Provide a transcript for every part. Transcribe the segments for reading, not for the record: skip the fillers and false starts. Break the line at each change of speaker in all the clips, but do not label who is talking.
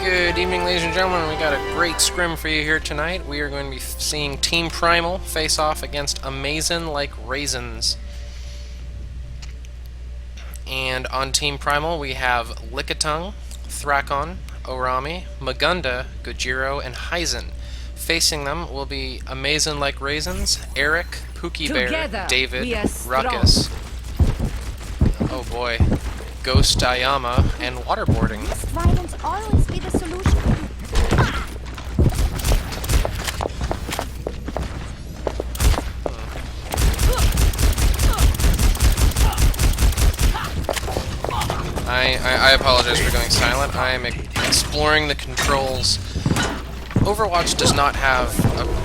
Good evening, ladies and gentlemen. We got a great scrim for you here tonight. We are going to be seeing Team Primal face off against Amazin like Raisins. And on Team Primal, we have Lickitung, Thrakon, Orami, Magunda, Gojiro, and Hyzen. Facing them will be Amazin like Raisins, Eric, Pookie Bear, David, Ruckus. Oh boy. Ghost Ayama, and waterboarding.
Must violence always be the solution?
I apologize for going silent. I am exploring the controls. Overwatch does not have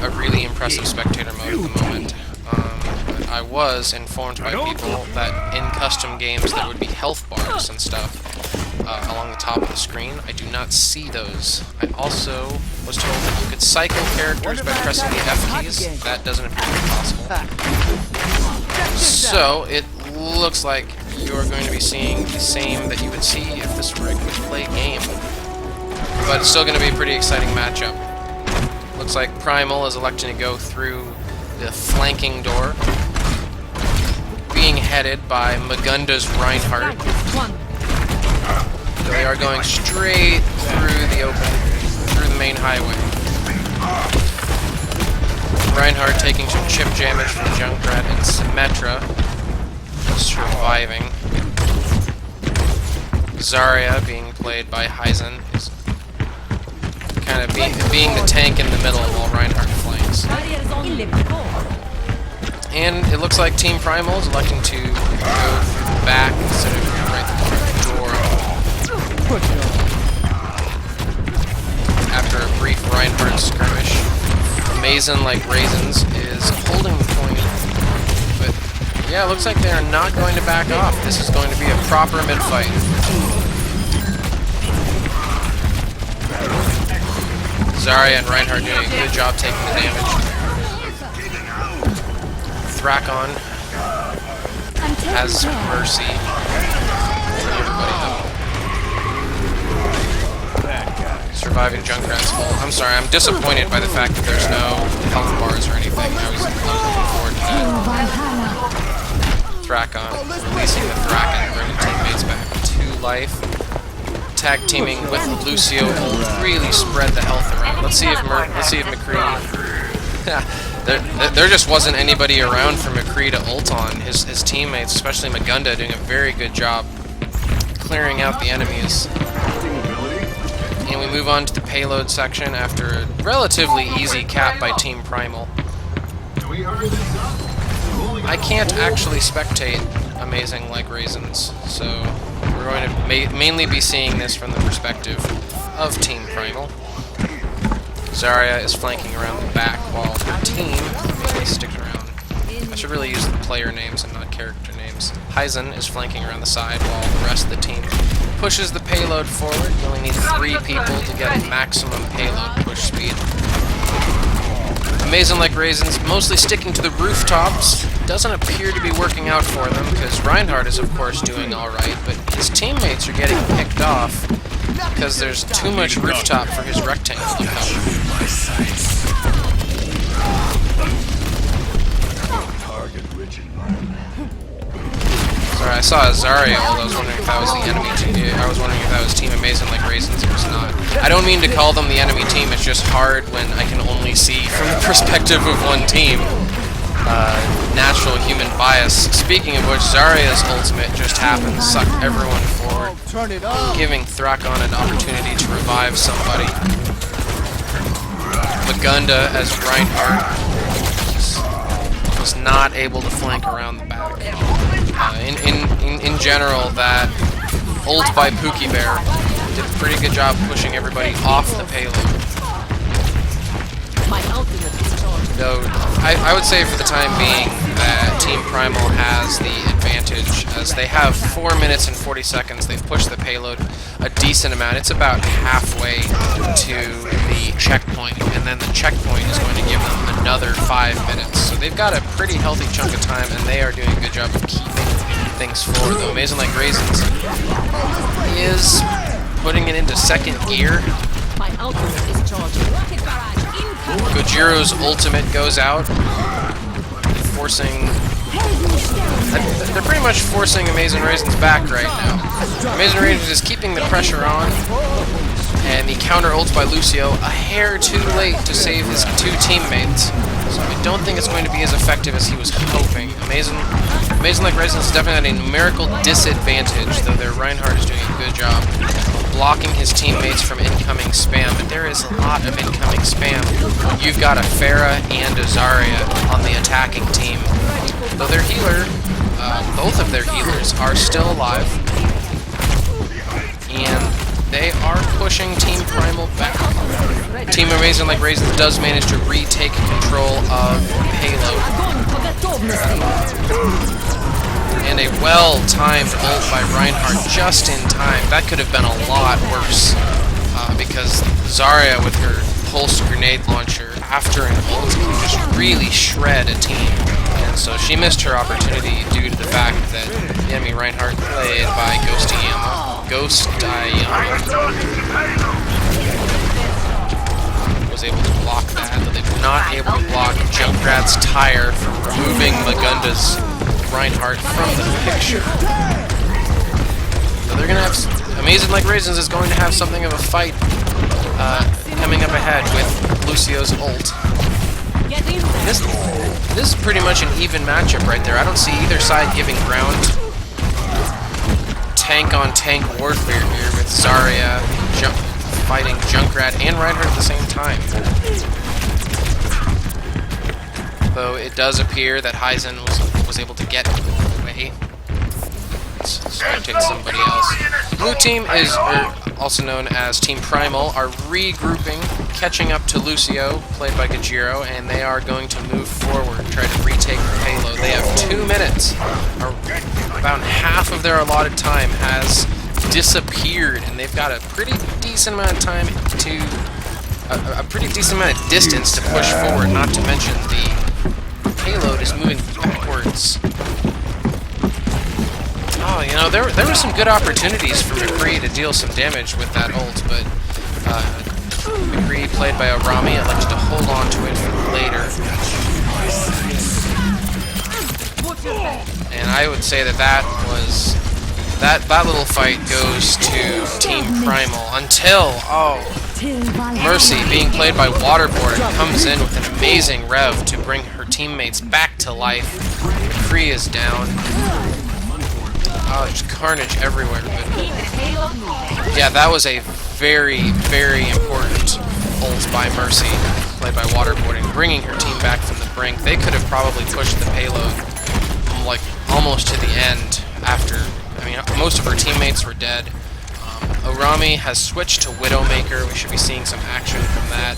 a really impressive spectator mode at the moment. I was informed by people that in custom games there would be health bars and stuff along the top of the screen. I do not see those. I also was told that you could cycle characters by pressing the F keys. That doesn't appear to be possible. So it looks like you're going to be seeing the same that you would see if this were a quick play game. But it's still going to be a pretty exciting matchup. Looks like Primal is electing to go through the flanking door, being headed by Magunda's Reinhardt. They are going straight through the main highway. Reinhardt taking some chip damage from Junkrat, and Symmetra surviving. Zarya being played by Hyzen is kind of being the tank in the middle while Reinhardt flanks. And it looks like Team Primal is electing to go through the back instead of right through the door. After a brief Reinhardt skirmish, Amazin like Raisins is holding the point. But yeah, it looks like they are not going to back off. This is going to be a proper mid-fight. Zarya and Reinhardt doing a good job taking the damage. Thrakon has mercy for everybody up. Surviving Junkrat's ult. I'm sorry, I'm disappointed by the fact that there's no health bars or anything. I was looking forward to that. Thrakon releasing the Thrakon, bringing teammates back to life. Tag teaming with Lucio will really spread the health around. Let's see if McCree. There just wasn't anybody around for McCree to ult on. His teammates, especially Magunda, doing a very good job clearing out the enemies. And we move on to the payload section after a relatively easy cap by Team Primal. I can't actually spectate Amazing like Raisins, so we're going to mainly be seeing this from the perspective of Team Primal. Zarya is flanking around the back while her team sticks around. I should really use the player names and not character names. Hyzen is flanking around the side while the rest of the team pushes the payload forward. You only need 3 people to get maximum payload push speed. Amazin like Raisins mostly sticking to the rooftops. Doesn't appear to be working out for them because Reinhardt is of course doing alright, but his teammates are getting picked off because there's too much rooftop for his rectangle to cover. Sorry, I saw a Zarya ult. I was wondering if that was the enemy team. I was wondering if that was Team Amazin like Raisins. It was not. I don't mean to call them the enemy team. It's just hard when I can only see from the perspective of one team. Natural human bias. Speaking of which, Zarya's ultimate just happened, sucked everyone forward, giving Thrakon an opportunity to revive somebody. Magunda as Reinhardt was not able to flank around the back. In general, that ult by Pookie Bear did a pretty good job pushing everybody off the payload. Though, I would say for the time being that Team Primal has the advantage, as they have 4 minutes and 40 seconds. They've pushed the payload a decent amount. It's about halfway to the checkpoint, and then the checkpoint is going to give them another 5 minutes. So they've got a pretty healthy chunk of time, and they are doing a good job of keeping things forward. Though Amazin like Raisins is putting it into second gear.
ultimate is charging. Rocket barrage incoming.
Gojiro's ultimate goes out, forcing... They're pretty much forcing Amazin Raisins back right now. Amazin Raisins is keeping the pressure on, and the counter ults by Lucio a hair too late to save his two teammates. So I don't think it's going to be as effective as he was hoping. Amazin like Raisins is definitely at a numerical disadvantage, though their Reinhardt is doing a good job blocking his teammates from incoming spam. But there is a lot of incoming spam. You've got a Pharah and a Zarya on the attacking team. Though their healer, both of their healers are still alive. And they are pushing Team Primal back. Team Amazin like Raisins does manage to retake control of payload. And a well-timed ult by Reinhardt just in time. That could have been a lot worse. Because Zarya with her pulse grenade launcher after an ult can just really shred a team. And so she missed her opportunity due to the fact that the enemy Reinhardt played by Ghost Diana was able to block that, but they were not able to block Junkrat's tire from removing Magunda's Reinhardt from the picture. So they're gonna have Amazin like Raisins is going to have something of a fight coming up ahead with Lucio's ult. This is pretty much an even matchup right there. I don't see either side giving ground. Tank on tank warfare here with Zarya fighting Junkrat and Reinhardt at the same time. Though it does appear that Raisins was able to get away. Let's spectate somebody else. Blue team is, also known as Team Primal, are regrouping, catching up to Lucio, played by Gojiro, and they are going to move forward, try to retake the payload. They have 2 minutes. About half of their allotted time has disappeared, and they've got a pretty decent amount of time to... a pretty decent amount of distance to push forward, not to mention the payload is moving backwards. Oh, you know, there were some good opportunities for McCree to deal some damage with that ult, but McCree, played by Arami, elected to hold on to it for later. And I would say that little fight goes to Team Primal until, Mercy, being played by Waterboard, comes in with an amazing rev to bring her teammates back to life. McCree is down. Oh, there's carnage everywhere. But yeah, that was a very, very important ult by Mercy, played by Waterboarding, bringing her team back from the brink. They could have probably pushed the payload like almost to the end after. I mean, most of her teammates were dead. Arami has switched to Widowmaker. We should be seeing some action from that.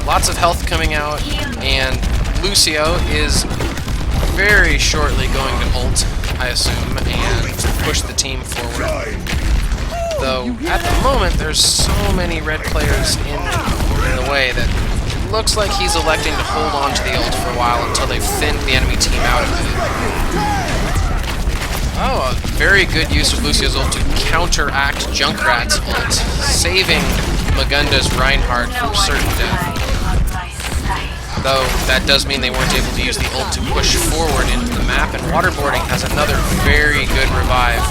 Lots of health coming out, and Lucio is very shortly going to ult, I assume, and push the team forward. Though, at the moment, there's so many red players in the way that it looks like he's electing to hold on to the ult for a while until they've thinned the enemy team out of it. Oh, a very good use of Lucio's ult to counteract Junkrat's ult, saving Magunda's Reinhardt from certain death. Though, that does mean they weren't able to use the ult to push forward into the map, and Waterboarding has another very good revive.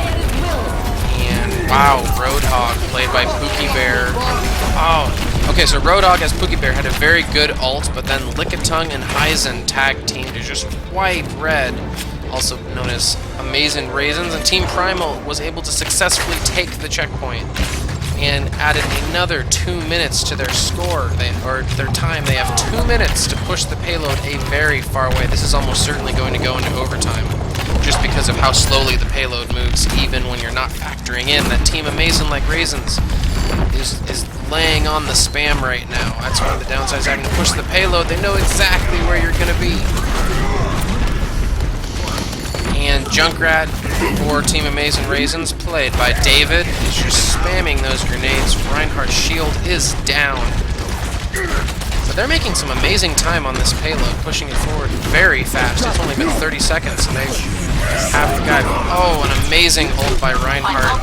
And, wow, Roadhog, played by Pookie Bear. Oh, okay, so Roadhog as Pookie Bear had a very good ult, but then Lickitung and Aizen tag team to just wipe red, also known as Amazin Raisins, and Team Primal was able to successfully take the checkpoint and added another 2 minutes to their score, or their time. They have 2 minutes to push the payload a very far way. This is almost certainly going to go into overtime, just because of how slowly the payload moves, even when you're not factoring in that Team Amazin like Raisins is laying on the spam right now. That's one of the downsides having to push the payload. They know exactly where you're going to be. And Junkrat for Team Amazin Raisins, played by David, is just spamming those grenades. Reinhardt's shield is down. But they're making some amazing time on this payload, pushing it forward very fast. It's only been 30 seconds, and they have the guy. Oh, an amazing ult by Reinhardt.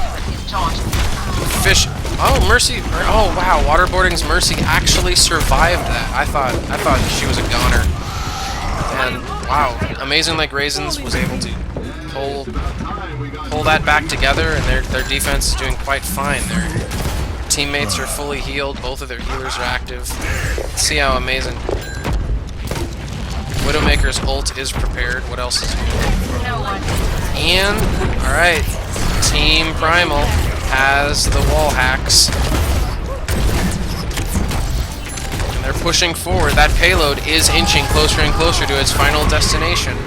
Oh, Mercy. Oh, wow. Waterboarding's Mercy actually survived that. I thought she was a goner. And wow, Amazin like Raisins was able to pull that back together, and their defense is doing quite fine. Their teammates are fully healed. Both of their healers are active. Let's see how Amazin. Widowmaker's ult is prepared. What else is new? And all right, Team Primal has the wall hacks. And they're pushing forward. That payload is inching closer and closer to its final destination.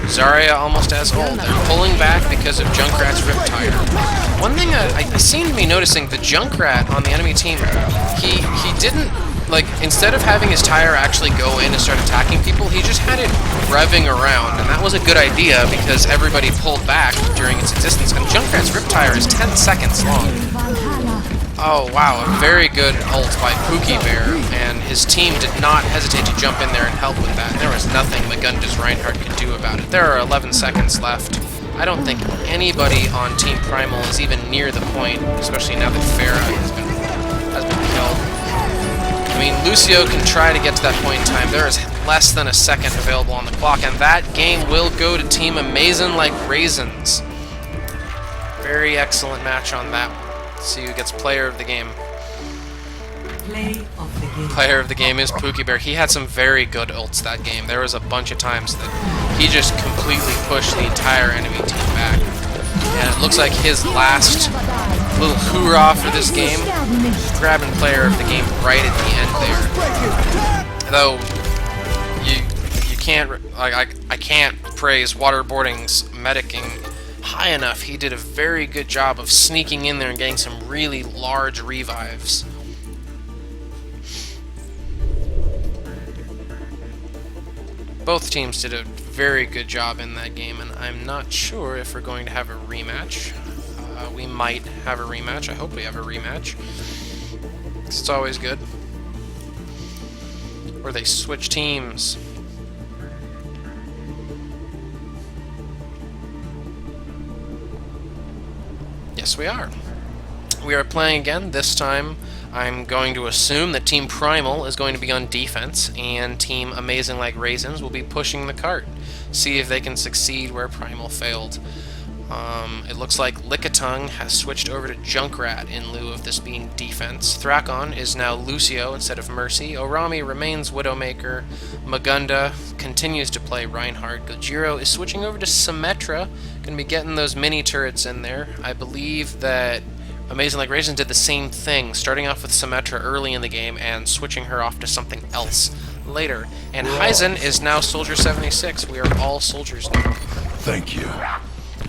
Zarya almost has ult. They're pulling back because of Junkrat's Riptide. One thing I seem to be noticing, the Junkrat on the enemy team, he didn't, like, instead of having his tire actually go in and start attacking people, he just had it revving around, and that was a good idea because everybody pulled back during its existence, and Junkrat's Riptire is 10 seconds long. Oh wow, a very good ult by Pookie Bear, and his team did not hesitate to jump in there and help with that. There was nothing Magundus Reinhardt could do about it. There are 11 seconds left. I don't think anybody on Team Primal is even near the point, especially now that Pharah has been killed. I mean, Lucio can try to get to that point in time. There is less than a second available on the clock, and that game will go to Team Amazin like Raisins. Very excellent match on that one. Let's see who gets Player of the Game. Player of the Game is Pookie Bear. He had some very good ults that game. There was a bunch of times that he just completely pushed the entire enemy team back. And it looks like his last little hoorah for this game, grabbing Player of the Game right at the end there. Though you can't, I can't praise Waterboarding's medicing high enough. He did a very good job of sneaking in there and getting some really large revives. Both teams did a very good job in that game, and I'm not sure if we're going to have a rematch. We might have a rematch. I hope we have a rematch. It's always good. Or they switch teams. Yes, we are. We are playing again. This time, I'm going to assume that Team Primal is going to be on defense, and Team Amazin like Raisins will be pushing the cart. See if they can succeed where Primal failed. It looks like Lickitung has switched over to Junkrat in lieu of this being defense. Thrakon is now Lucio instead of Mercy. Orami remains Widowmaker. Magunda continues to play Reinhardt. Gojiro is switching over to Symmetra. Going to be getting those mini turrets in there. I believe that Amazin like Raisins did the same thing, starting off with Symmetra early in the game and switching her off to something else later. And Hyzen is now Soldier 76. We are all soldiers now.
Thank you.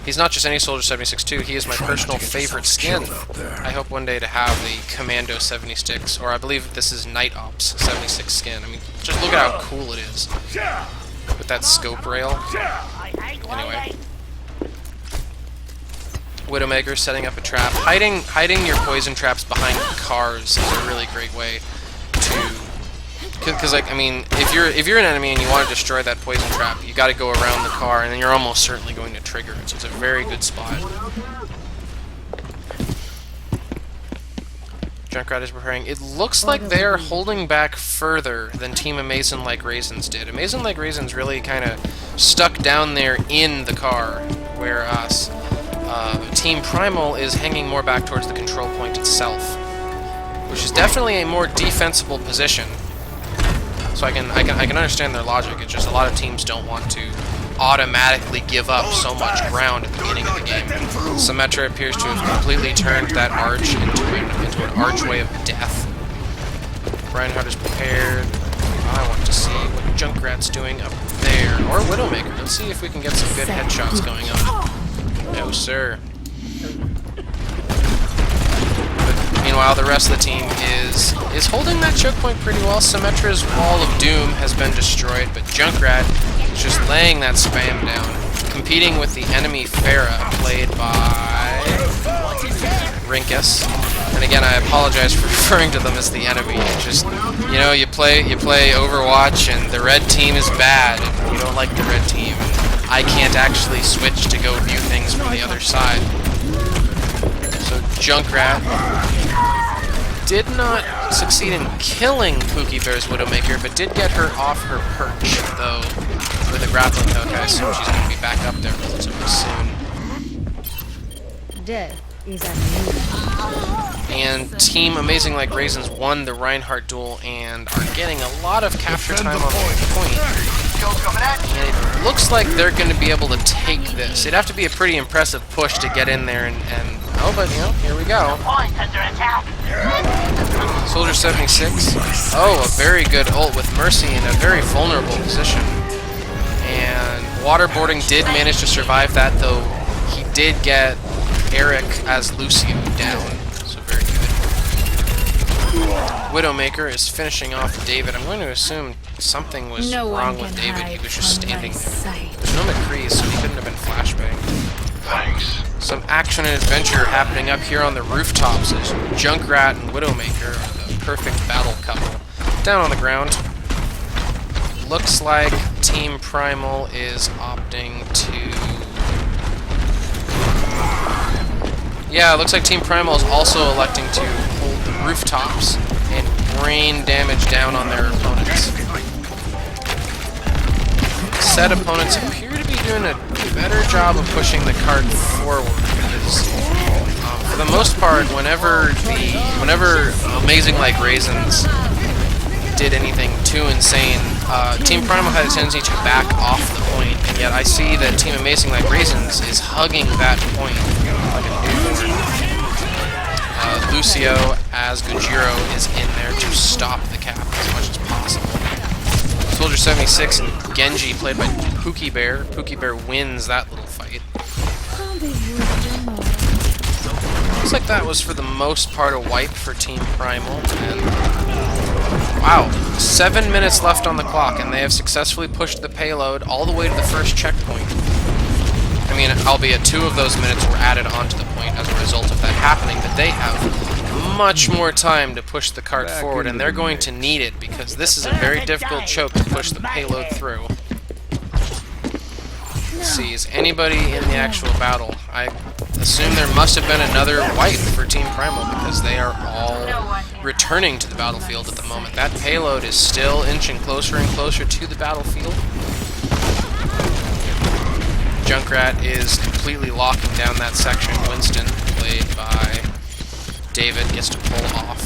He's not just any Soldier 76 too, he is my personal favorite skin. I hope one day to have the Commando 76, or I believe this is Night Ops 76 skin. I mean, just look at how cool it is. With that scope rail. Anyway. Widowmaker setting up a trap. Hiding your poison traps behind cars is a really great way to... Because, like, I mean, if you're an enemy and you want to destroy that poison trap, you got to go around the car, and then you're almost certainly going to trigger it. So it's a very good spot. Junkrat is preparing. It looks like they are holding back further than Team Amazin like Raisins did. Amazin like Raisins really kind of stuck down there in the car, whereas Team Primal is hanging more back towards the control point itself, which is definitely a more defensible position. So I can understand their logic. It's just a lot of teams don't want to automatically give up so much ground at the beginning of the game. Symmetra appears to have completely turned that arch into an archway of death. Reinhardt is prepared. I want to see what Junkrat's doing up there. Or Widowmaker. Let's see if we can get some good headshots going on. No, sir. Meanwhile, the rest of the team is holding that choke point pretty well. Symmetra's Wall of Doom has been destroyed, but Junkrat is just laying that spam down, competing with the enemy Pharah, played by Rinkus. And again, I apologize for referring to them as the enemy. It's just, you know, you play Overwatch, and the red team is bad, and you don't like the red team. And I can't actually switch to go view things from the other side. So Junkrat Did not succeed in killing Pookie Bear's Widowmaker, but did get her off her perch, though, with a grappling hook. I assume she's going to be back up there relatively soon.
Death is a new.
And Team Amazing Like Raisins won the Reinhardt duel and are getting a lot of capture time on the point. And it looks like they're going to be able to take this. It'd have to be a pretty impressive push to get in there and oh, but you know, here we go. Soldier 76. Oh, a very good ult with Mercy in a very vulnerable position. And Waterboarding did manage to survive that, though he did get Eric as Lucio down. So very good. Widowmaker is finishing off David. I'm going to assume something was wrong with David. He was just standing there. There's no McCree, so he couldn't have been flashbanged.
Thanks.
Some action and adventure happening up here on the rooftops as Junkrat and Widowmaker are the perfect battle couple. Down on the ground. Looks like Team Primal is opting to... Yeah, it looks like Team Primal is also electing to hold the rooftops and rain damage down on their opponents. Said opponents appear to be doing a better job of pushing the cart forward because, for the most part, whenever Amazing Like Raisins did anything too insane, Team Primal had a tendency to back off the point, and yet I see that Team Amazing Like Raisins is hugging that point like a newborn. Lucio as Gojiro is in there to stop the cap as much as possible. Soldier 76 and Genji played by Pookie Bear. Pookie Bear wins that little fight. Looks like that was for the most part a wipe for Team Primal. And wow, 7 minutes left on the clock, and they have successfully pushed the payload all the way to the first checkpoint. I mean, albeit 2 of those minutes were added onto the point as a result of that happening, but they have much more time to push the cart forward, and they're going to need it because this is a very difficult choke to push the payload through. Let's see, is anybody in the actual battle? I assume there must have been another wipe for Team Primal because they are all returning to the battlefield at the moment. That payload is still inching closer and closer to the battlefield. Junkrat is completely locking down that section. Winston, played by David, gets to pull off.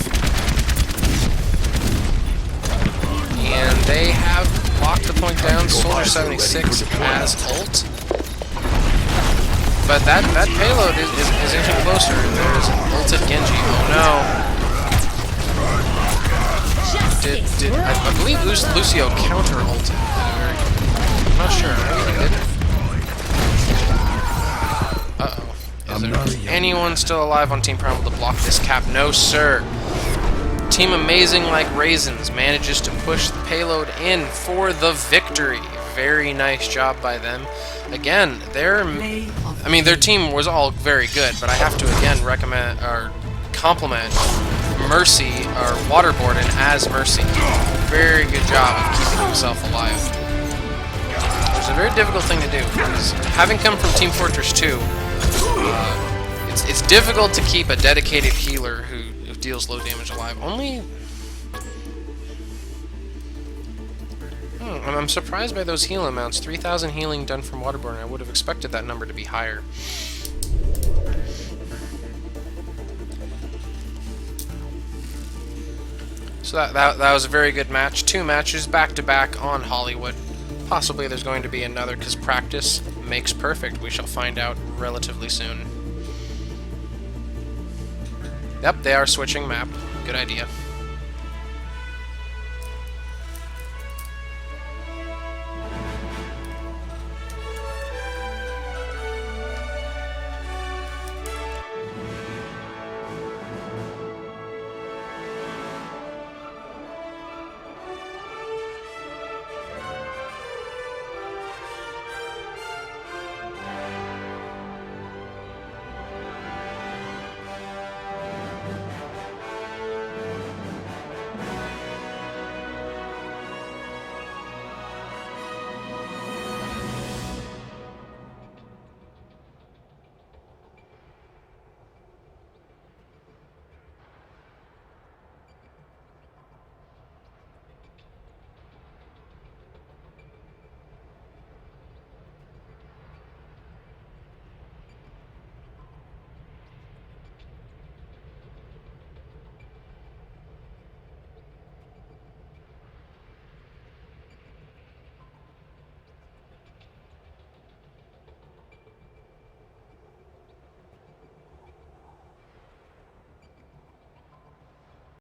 And they have locked the point down. Soldier 76 has ult. But that payload is inching closer. There's an ulted Genji. Oh no. I believe Lucio counter-ulted. I'm not sure. Maybe he didn't. Uh-oh. Is there anyone still alive on Team Primal to block this cap? No, sir. Team Amazing Like Raisins manages to push the payload in for the victory. Very nice job by them. Again, their team was all very good, but I have to again recommend or compliment Mercy or Waterboarding as Mercy. Very good job of keeping himself alive. Which is a very difficult thing to do because having come from Team Fortress 2, it's difficult to keep a dedicated healer who deals low damage alive. I'm surprised by those heal amounts. 3,000 healing done from Waterboarding. I would have expected that number to be higher. So that was a very good match. 2 matches back-to-back on Hollywood. Possibly there's going to be another because practice makes perfect. We shall find out relatively soon. Yep, they are switching map. Good idea.